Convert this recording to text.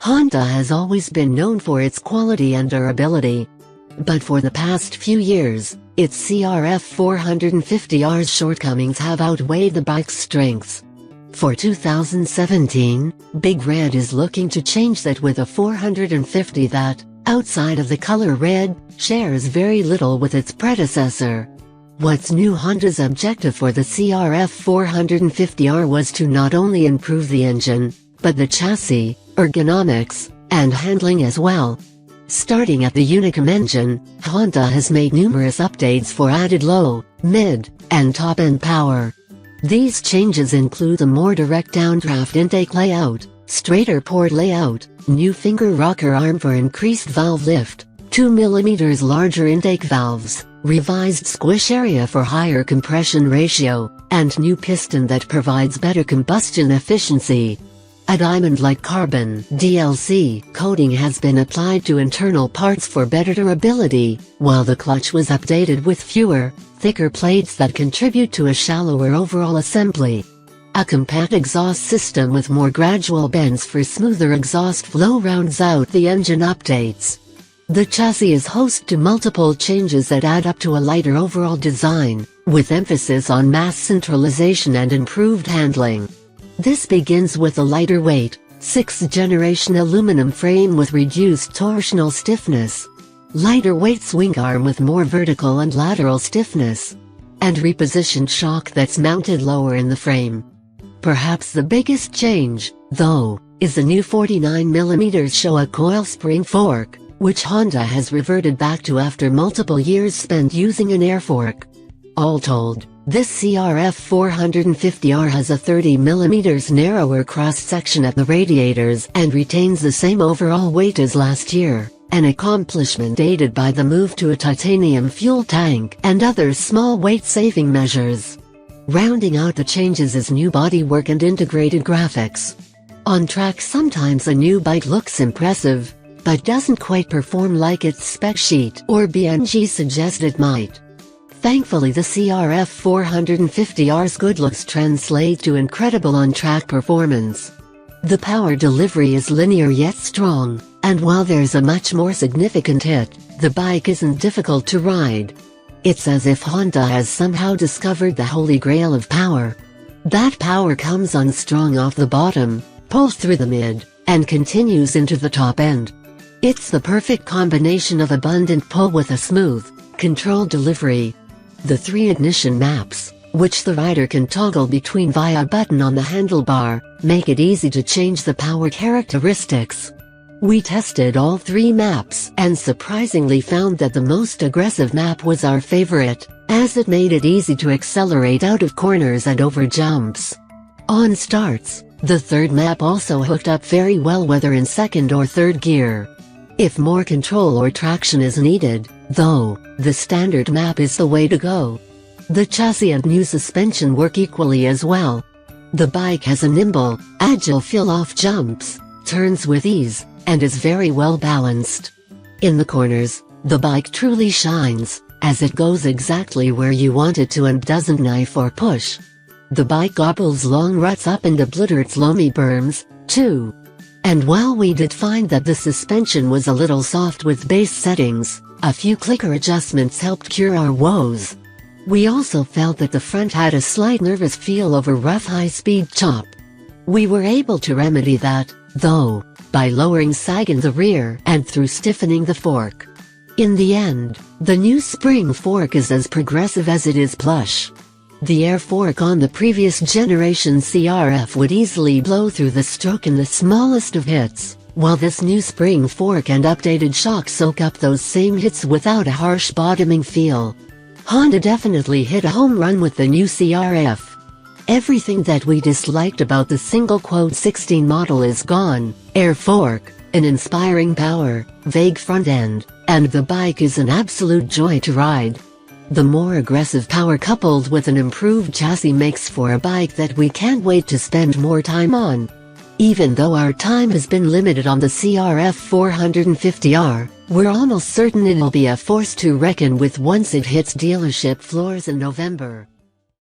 Honda has always been known for its quality and durability. But for the past few years, its CRF450R's shortcomings have outweighed the bike's strengths. For 2017, Big Red is looking to change that with a 450 that, outside of the color red, shares very little with its predecessor. What's new? Honda's objective for the CRF450R was to not only improve the engine, but the chassis, ergonomics, and handling as well. Starting at the Unicum engine, Honda has made numerous updates for added low, mid, and top-end power. These changes include a more direct downdraft intake layout, straighter port layout, new finger rocker arm for increased valve lift, 2 mm larger intake valves, revised squish area for higher compression ratio, and new piston that provides better combustion efficiency. A diamond-like carbon (DLC) coating has been applied to internal parts for better durability, while the clutch was updated with fewer, thicker plates that contribute to a shallower overall assembly. A compact exhaust system with more gradual bends for smoother exhaust flow rounds out the engine updates. The chassis is host to multiple changes that add up to a lighter overall design, with emphasis on mass centralization and improved handling. This begins with a lighter weight, 6th generation aluminum frame with reduced torsional stiffness, lighter weight swing arm with more vertical and lateral stiffness, and repositioned shock that's mounted lower in the frame. Perhaps the biggest change, though, is the new 49mm Showa coil spring fork, which Honda has reverted back to after multiple years spent using an air fork. All told, this CRF450R has a 30mm narrower cross-section at the radiators and retains the same overall weight as last year, an accomplishment aided by the move to a titanium fuel tank and other small weight-saving measures. Rounding out the changes is new bodywork and integrated graphics. On track, sometimes a new bike looks impressive, but doesn't quite perform like its spec sheet or BMG suggests it might. Thankfully, the CRF450R's good looks translate to incredible on-track performance. The power delivery is linear yet strong, and while there's a much more significant hit, the bike isn't difficult to ride. It's as if Honda has somehow discovered the holy grail of power. That power comes on strong off the bottom, pulls through the mid, and continues into the top end. It's the perfect combination of abundant pull with a smooth, controlled delivery. The 3 ignition maps, which the rider can toggle between via a button on the handlebar, make it easy to change the power characteristics. We tested all 3 maps and surprisingly found that the most aggressive map was our favorite, as it made it easy to accelerate out of corners and over jumps. On starts, the 3rd map also hooked up very well whether in 2nd or 3rd gear. If more control or traction is needed, though, the standard map is the way to go. The chassis and new suspension work equally as well. The bike has a nimble, agile feel off jumps, turns with ease, and is very well balanced. In the corners, the bike truly shines, as it goes exactly where you want it to and doesn't knife or push. The bike gobbles long ruts up and obliterates loamy berms, too. And while we did find that the suspension was a little soft with base settings, a few clicker adjustments helped cure our woes. We also felt that the front had a slight nervous feel over rough high-speed chop. We were able to remedy that, though, by lowering sag in the rear and through stiffening the fork. In the end, the new spring fork is as progressive as it is plush. The air fork on the previous generation CRF would easily blow through the stroke in the smallest of hits, while this new spring fork and updated shock soak up those same hits without a harsh bottoming feel. Honda definitely hit a home run with the new CRF. Everything that we disliked about the single-16 model is gone: air fork, an inspiring power, vague front end, and the bike is an absolute joy to ride. The more aggressive power coupled with an improved chassis makes for a bike that we can't wait to spend more time on. Even though our time has been limited on the CRF450R, we're almost certain it'll be a force to reckon with once it hits dealership floors in November.